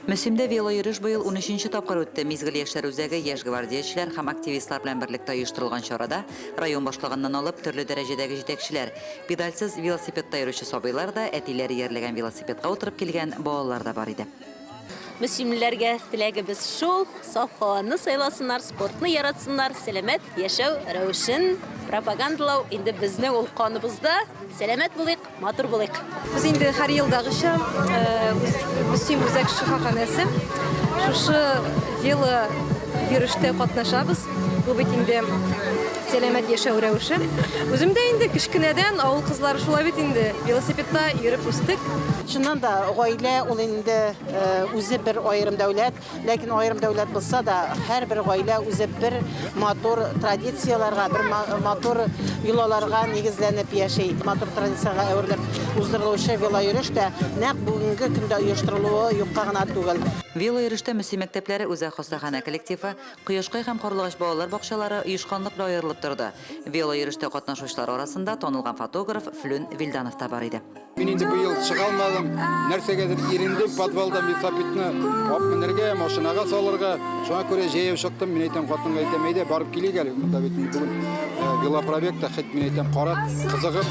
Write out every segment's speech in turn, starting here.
Müsümde velo yürüyüş bu yıl 13. tapqır ötті. Mizgil Yaşlar Özəgi yaş gvardiyaçiler ham aktivistlar bilen birlikte uyuşturulgan şorada rayon başlığından alıp türlü derecedeki jetekçiler, pedalsız velosipedda yürüyüşü sobaylar da etileri yerlegen velosipedga oturup kelgen boğalar da var idi. Müslümanlarga tilagimiz şu, saf havanı saylasınlar, sportni yaratsınlar, selamet yaşav rövüşün propagandalau indi bizning ul qonimizda selamet bulayıq, matur bulayıq. Biz indi har yıldagıça Müslüm Özek Şahanesi şu velo yürüyüşte qatnaşabız. Bu bit indi selamet yaşav rövüşü. Özümde indi kişkineden avul kızlar şulay bit indi velosipedda yürüp üstük. Şundan da aile ol indi özü bir ayrım devlet, lakin ayrım devlet bulsa da her bir aile özü bir motor tradisiyalarga, bir motor yolalarga negizlenip yaşaydı. Motor tradisiyaga öğrenip uzduruluşu velo yürüyüş de naq bugünkü kunda uyuşturuluğu yokka gana tugul. Velo yürüyüşte Müsüm mektepleri Özek Hostahana kolektifi, Kıyışkay hem Korulğaş Bağlar bakşaları uyuşkanlıkla ayırılıp durdu. Velo yürüyüşte qatnaşuşlar arasında tanılgan fotograf Flün Vildanov da var idi. Ben indi bu yıl çıkalmadım. Nersegedir irindim podvalda velosipedni op minerge, maşinaga salırga. Şuna göre jeyip çıktım. Men aytam xatınga aytamайды, barıp keleyik. Munda bugün velopробегта hit men aytam qarab, qiziqib,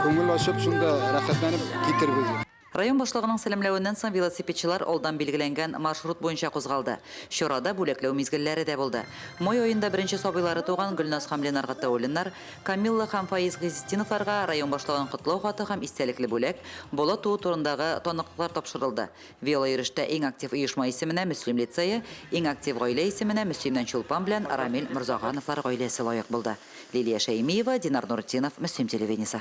ko'ngil ochib shunda rahatlanib ketir bizi. Rayon başlığının selamlauından soň velosipedçiler oldan belgilengen marşrut boyunca qozgaldı. Şorada bölekleu mizgilleri de buldu. Moy oyunda birinci sobayları tuğan Gülnaz Hamlen argatta olinlar, Kamilla ham Faiz Gizitinovlarga rayon başlığının qutlao xatı ham istelikli bölek, bola tuğu turundağı tonliqlar topşırıldı. Velo yürüyüşte en aktiv uyuşma isimine Müslüm Litseyi, en aktiv gaile isimine Müslümden Çulpan bilen Ramil Murzaxanovlar gailesi layık buldu. Liliya Şeymiyeva, Dinar Nurtinov, Müslüm televideniyesi.